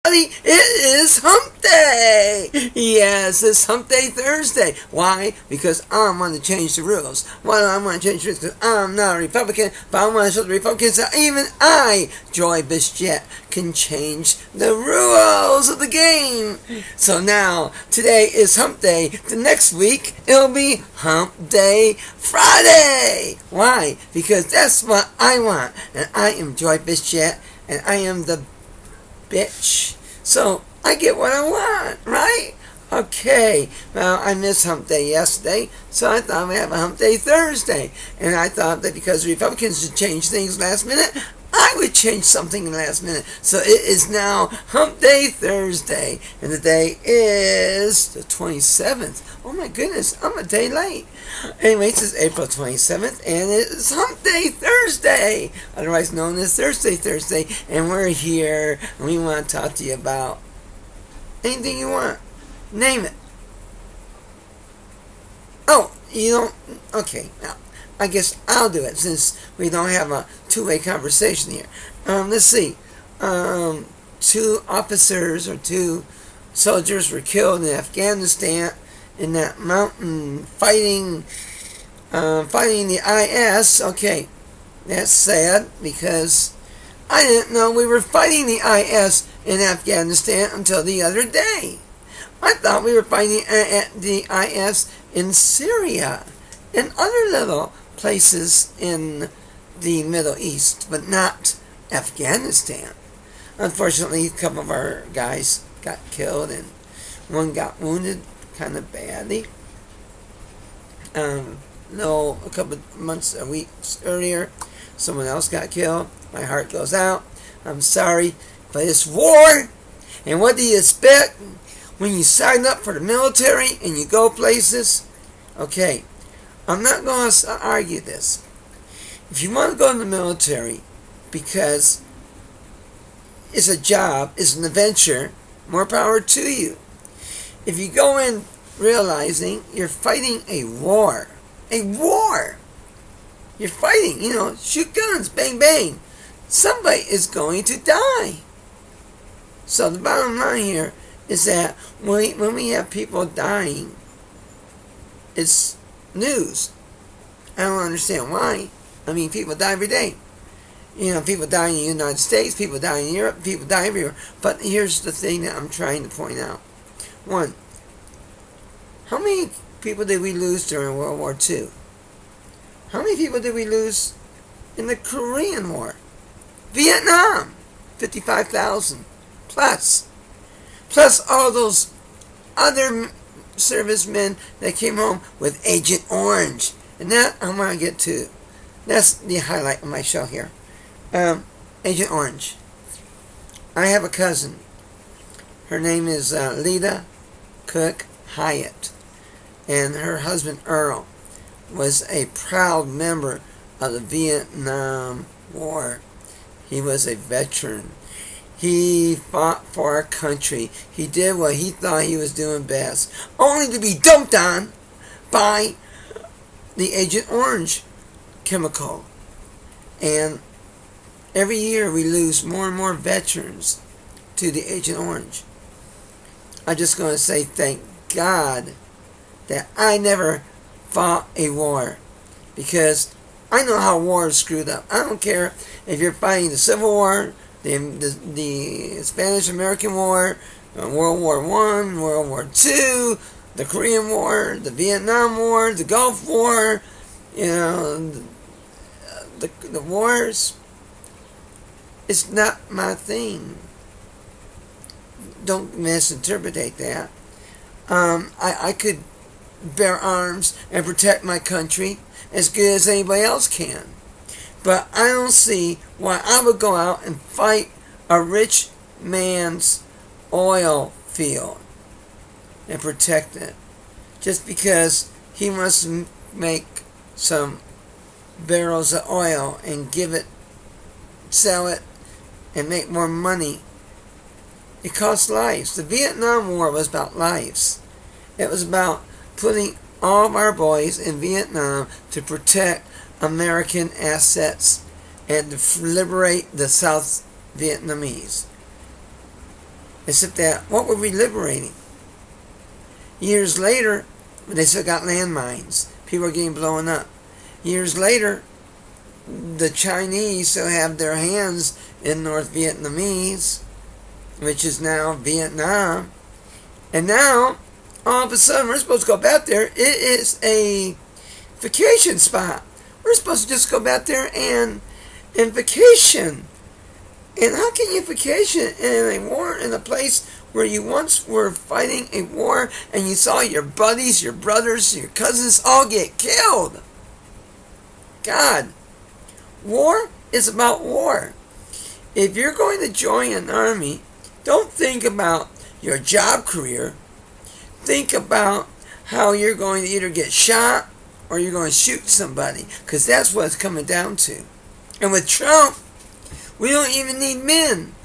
It is Hump Day! Yes, it's Hump Day Thursday. Why? Because I want to change the rules. Why do I want to change the rules? Because I'm not a Republican, but I want to show the Republicans that even I, Joy Bichette, can change the rules of the game. So now, today is Hump Day. The next week, it'll be Hump Day Friday. Why? Because that's what I want. And I am Joy Bichette, and I am the bitch. So I get what I want, right? Okay. Well, I missed Hump Day yesterday, so I thought we'd have a Hump Day Thursday. And I thought that because Republicans should change things last minute, I would change something last minute. So it is now Hump Day Thursday. And the day is the 27th. Oh my goodness, I'm a day late. Anyway, this is April 27th, and it is Hump Day Thursday, otherwise known as Thursday, and we're here, and we want to talk to you about anything you want. Name it. Oh, you don't? Okay, now, I guess I'll do it, since we don't have a two-way conversation here. Let's see. 2 officers or 2 soldiers were killed in Afghanistan in that mountain fighting the IS. Okay, that's sad because I didn't know we were fighting the IS in Afghanistan until the other day. I thought we were fighting the IS in Syria and other little places in the Middle East, but not Afghanistan. Unfortunately, a couple of our guys got killed and one got wounded kind of badly. No, a couple of months, weeks earlier, someone else got killed. My heart goes out. I'm sorry, but it's war. And what do you expect when you sign up for the military and you go places? Okay, I'm not going to argue this. If you want to go in the military because it's a job, it's an adventure, more power to you. If you go in realizing you're fighting a war, you're fighting, shoot guns, bang, bang, somebody is going to die. So the bottom line here is that when we have people dying, it's news. I don't understand why. I mean, people die every day. People die in the United States, people die in Europe, people die everywhere. But here's the thing that I'm trying to point out. 1, how many people did we lose during World War II? How many people did we lose in the Korean War? Vietnam, 55,000 plus. Plus all those other servicemen that came home with Agent Orange. And that I want to get to. That's the highlight of my show here. Agent Orange. I have a cousin. Her name is Lita Cook Hyatt, and her husband Earl was a proud member of the Vietnam War. He was a veteran. He fought for our country. He did what he thought he was doing best, only to be dumped on by the Agent Orange chemical. And every year we lose more and more veterans to the Agent Orange. I'm just going to say thank God that I never fought a war, because I know how war is screwed up. I don't care if you're fighting the Civil War, the Spanish-American War, World War I, World War II, the Korean War, the Vietnam War, the Gulf War, the wars. It's not my thing. Don't misinterpret that. I could bear arms and protect my country as good as anybody else can. But I don't see why I would go out and fight a rich man's oil field and protect it just because he wants to make some barrels of oil and sell it and make more money. It costs lives. The Vietnam War was about lives. It was about putting all of our boys in Vietnam to protect American assets, and to liberate the South Vietnamese. Except that, what were we liberating? Years later, they still got landmines. People are getting blown up. Years later, the Chinese still have their hands in North Vietnamese, which is now Vietnam. And now, all of a sudden, we're supposed to go back there. It is a vacation spot. We're supposed to just go back there and vacation. And how can you vacation in a war in a place where you once were fighting a war and you saw your buddies, your brothers, your cousins all get killed? God, war is about war. If you're going to join an army, don't think about your job career. Think about how you're going to either get shot or you're going to shoot somebody, because that's what it's coming down to. And with Trump, we don't even need men.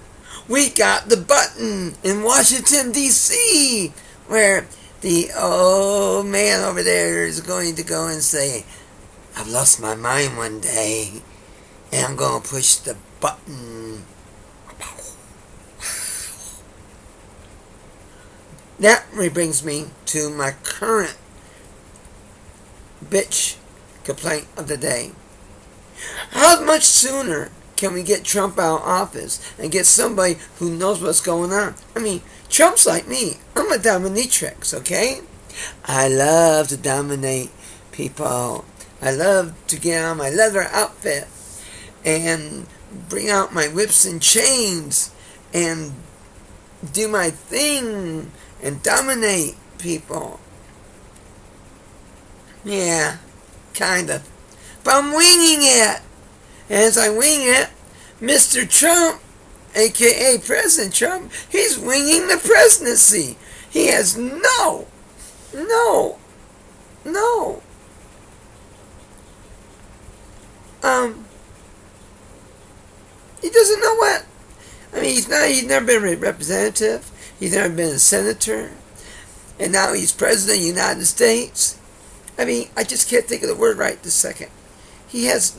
We got the button in Washington, D.C., where the old man over there is going to go and say, I've lost my mind one day, and I'm going to push the button. That brings me to my current bitch complaint of the day. How much sooner can we get Trump out of office and get somebody who knows what's going on? I mean, Trump's like me. I'm a dominatrix, okay? I love to dominate people. I love to get on my leather outfit and bring out my whips and chains and do my thing and dominate people. Yeah, kind of. But I'm winging it. And as I wing it, Mr. Trump, A.K.A. President Trump, he's winging the presidency. He has no. He doesn't know what. I mean, he's never been a representative. He's never been a senator. And now he's president of the United States. I mean, I just can't think of the word right this second. He has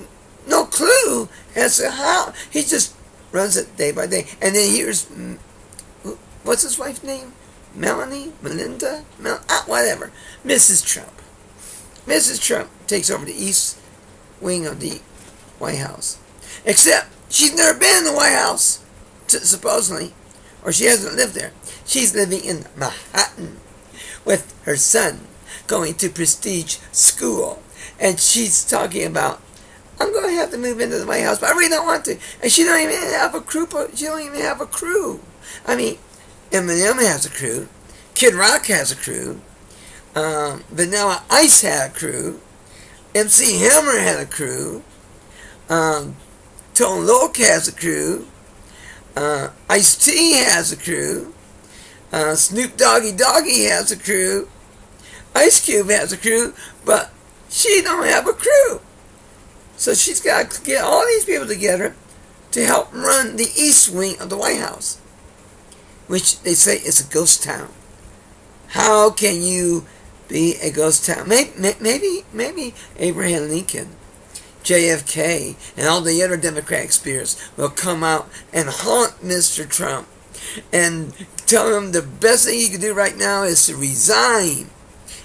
no clue as to how. He just runs it day by day. And then here's, what's his wife's name? Melanie? Melinda? Whatever. Mrs. Trump. Mrs. Trump takes over the east wing of the White House. Except she's never been in the White House, supposedly. Or she hasn't lived there. She's living in Manhattan with her son, going to prestige school. And she's talking about, I'm going to have to move into the White House, but I really don't want to. And she don't even have a crew. She don't even have a crew. I mean, Eminem has a crew. Kid Rock has a crew. Vanilla Ice had a crew. MC Hammer had a crew. Tone Loc has a crew. Ice-T has a crew. Snoop Doggy has a crew. Ice Cube has a crew, but she don't have a crew. So she's got to get all these people together to help run the east wing of the White House, which they say is a ghost town. How can you be a ghost town? Maybe Abraham Lincoln, JFK, and all the other Democratic spirits will come out and haunt Mr. Trump and tell him the best thing he can do right now is to resign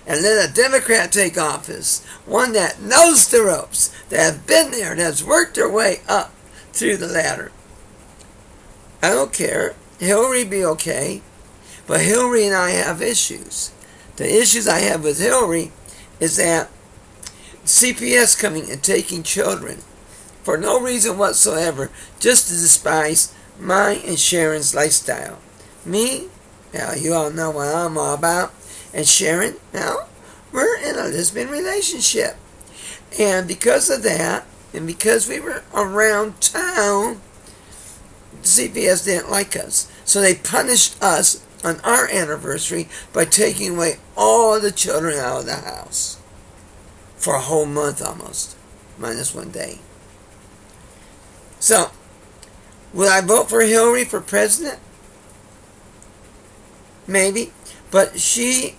and let a Democrat take office. One that knows the ropes, that has been there, that has worked their way up through the ladder. I don't care. Hillary be okay. But Hillary and I have issues. The issues I have with Hillary is that CPS coming and taking children for no reason whatsoever, just to despise my and Sharon's lifestyle. Me, now you all know what I'm all about. And Sharon, now, we're in a lesbian relationship. And because of that, and because we were around town, CPS didn't like us. So they punished us on our anniversary by taking away all the children out of the house. For a whole month almost. Minus one day. So, will I vote for Hillary for president? Maybe. But she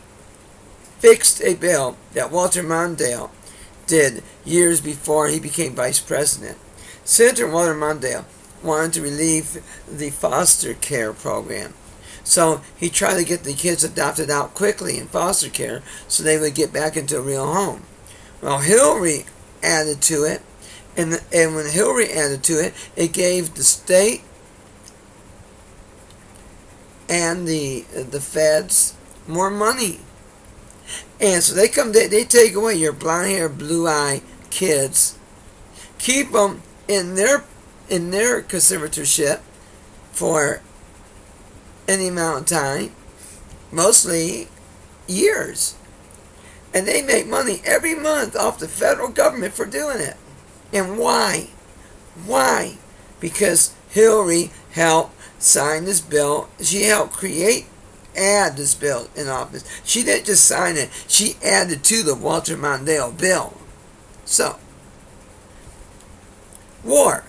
fixed a bill that Walter Mondale did years before he became vice president. Senator Walter Mondale wanted to relieve the foster care program. So he tried to get the kids adopted out quickly in foster care so they would get back into a real home. Well, Hillary added to it, and when Hillary added to it, it gave the state and the feds more money. And so they take away your blonde-haired, blue-eyed kids, keep them in their conservatorship for any amount of time, mostly years. And they make money every month off the federal government for doing it. And why? Why? Because Hillary helped sign this bill. She helped add this bill in office. She didn't just sign it. She added to the Walter Mondale bill. So, war.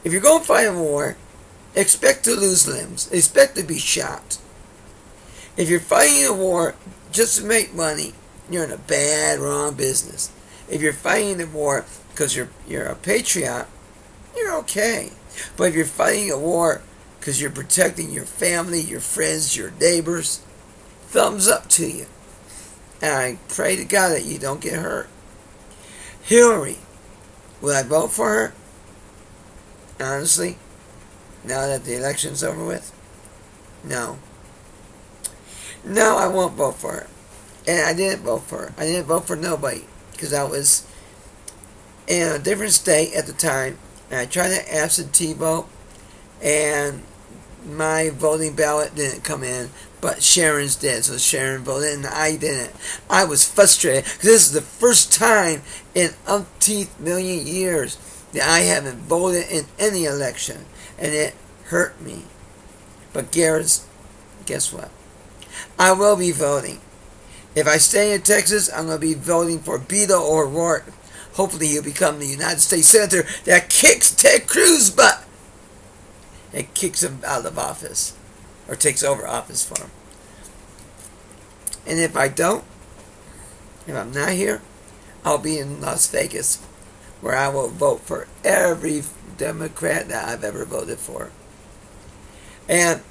If you're going to fight a war, expect to lose limbs. Expect to be shot. If you're fighting a war just to make money, you're in a bad, wrong business. If you're fighting the war because you're a patriot, you're okay. But if you're fighting a war because you're protecting your family, your friends, your neighbors, thumbs up to you. And I pray to God that you don't get hurt. Hillary, will I vote for her? Honestly, now that the election's over with? No. No, I won't vote for her. And I didn't vote for her. I didn't vote for nobody because I was in a different state at the time. And I tried to absentee vote, and my voting ballot didn't come in, but Sharon's did. So Sharon voted, and I didn't. I was frustrated because this is the first time in umpteenth million years that I haven't voted in any election, and it hurt me. But guess what? I will be voting. If I stay in Texas, I'm going to be voting for Beto O'Rourke. Hopefully he'll become the United States Senator that kicks Ted Cruz's butt and kicks him out of office, or takes over office for him. And if I don't, if I'm not here, I'll be in Las Vegas, where I will vote for every Democrat that I've ever voted for. And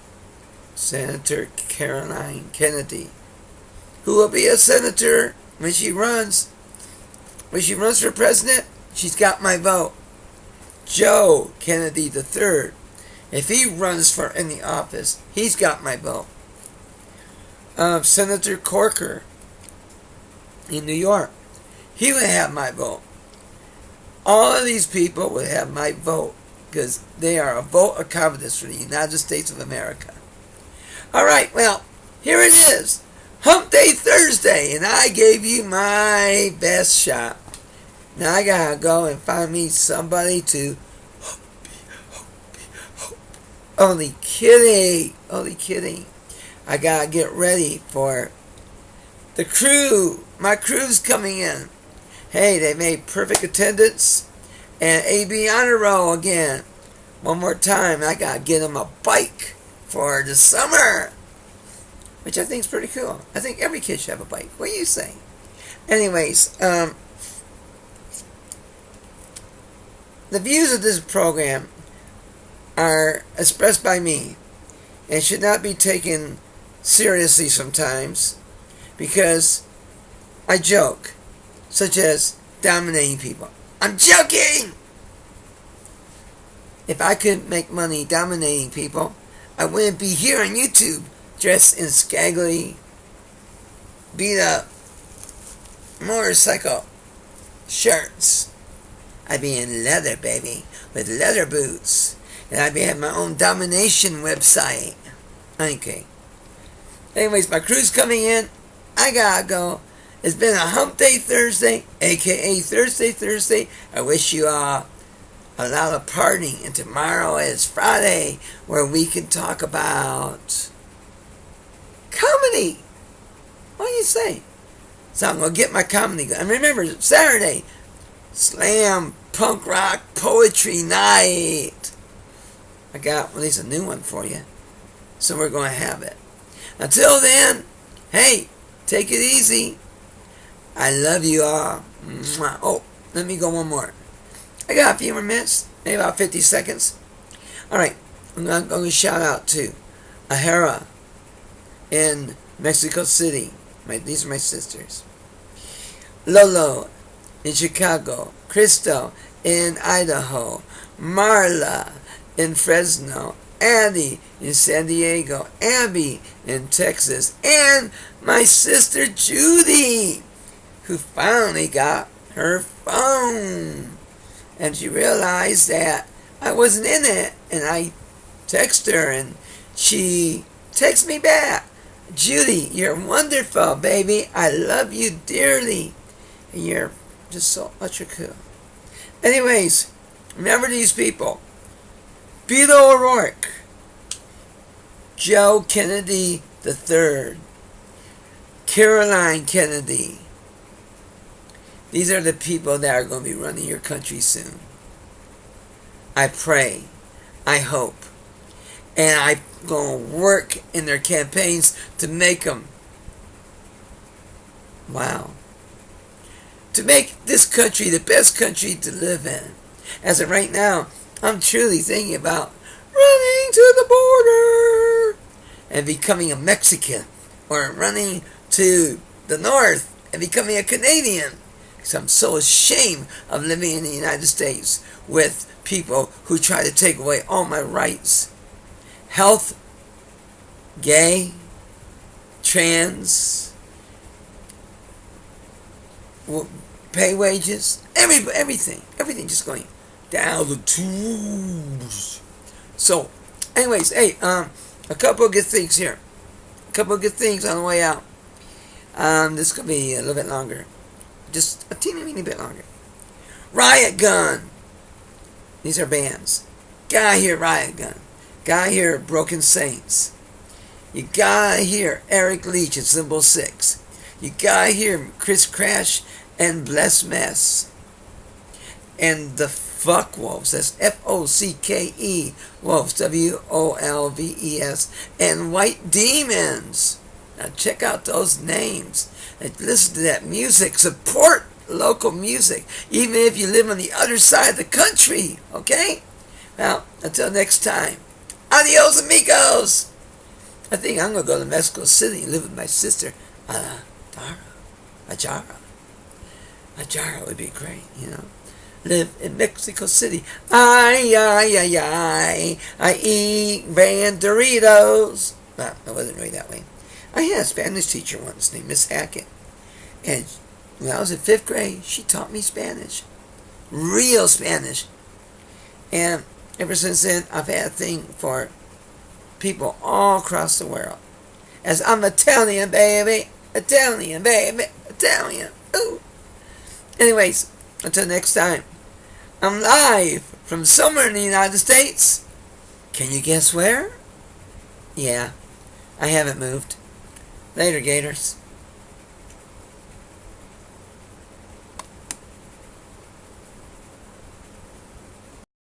Senator Caroline Kennedy, who will be a senator when she runs. When she runs for president, she's got my vote. Joe Kennedy III, if he runs for any office, he's got my vote. Senator Corker in New York, he would have my vote. All of these people would have my vote because they are a vote of confidence for the United States of America. All right, well, here it is. Humpday Thursday, and I gave you my best shot. Now I gotta go and find me somebody to Only kidding. Only kidding. I gotta get ready for the crew. My crew's coming in. Hey, they made perfect attendance. And AB Honor Roll again. One more time. I gotta get them a bike for the summer. Which I think is pretty cool. I think every kid should have a bike. What do you say? Anyways, the views of this program are expressed by me and should not be taken seriously sometimes because I joke, such as dominating people. I'm joking! If I could make money dominating people, I wouldn't be here on YouTube dressed in scraggly, beat up motorcycle shirts. I'd be in leather, baby, with leather boots. And I'd be having my own domination website. Okay. Anyways, my crew's coming in. I gotta go. It's been a Humpday Thursday, A.K.A. Thursday. I wish you all a lot of partying. And tomorrow is Friday, where we can talk about comedy. What do you say? So I'm going to get my comedy going. And remember, Saturday, Slam Punk Rock Poetry Night. I got at least a new one for you. So we're going to have it. Until then, hey, take it easy. I love you all. Mwah. Oh, let me go one more. I got a few more minutes, maybe about 50 seconds. All right, I'm going to shout out to ADHARA in Mexico City. These are my sisters. LOLO in Chicago. KRYSTAL in Idaho. MARLA in Fresno. Addie in San Diego. Abby in Texas. And my sister Judy, who finally got her phone. And she realized that I wasn't in it. And I texted her and she texted me back. Judy, you're wonderful, baby. I love you dearly. And you're just so ultra cool. Anyways, remember these people. Beto O'Rourke. Joe Kennedy III. Caroline Kennedy. These are the people that are going to be running your country soon. I pray. I hope. And I'm going to work in their campaigns to make them, wow, to make this country the best country to live in. As of right now, I'm truly thinking about running to the border and becoming a Mexican, or running to the north and becoming a Canadian. Because I'm so ashamed of living in the United States with people who try to take away all my rights. Health, gay, trans, pay wages, everything just going down the tubes. So, anyways, hey, a couple of good things here. A couple of good things on the way out. This could be a little bit longer. Just a teeny bit longer. RIOTGUN. These are bands. Gotta hear RIOTGUN. Gotta hear Broken Saints. You gotta hear Eric Leach at Symbol 6. You gotta hear Chris Crash and Blessed Mess. And the FOCKE-WOLVES. That's FOCKE Wolves. WOLVES. And White Demons. Now check out those names. And listen to that music. Support local music. Even if you live on the other side of the country. Okay? Well, until next time. Adios, amigos! I think I'm going to go to Mexico City and live with my sister, ADHARA. ADHARA would be great, you know. Live in Mexico City. I eat brand Doritos. Well, it wasn't really that way. I had a Spanish teacher once named Miss Hackett. And when I was in 5th grade, she taught me Spanish. Real Spanish. And ever since then, I've had a thing for people all across the world. As I'm Italian, baby. Italian, baby. Italian. Ooh. Anyways, until next time, I'm live from somewhere in the United States. Can you guess where? Yeah, I haven't moved. Later, Gators.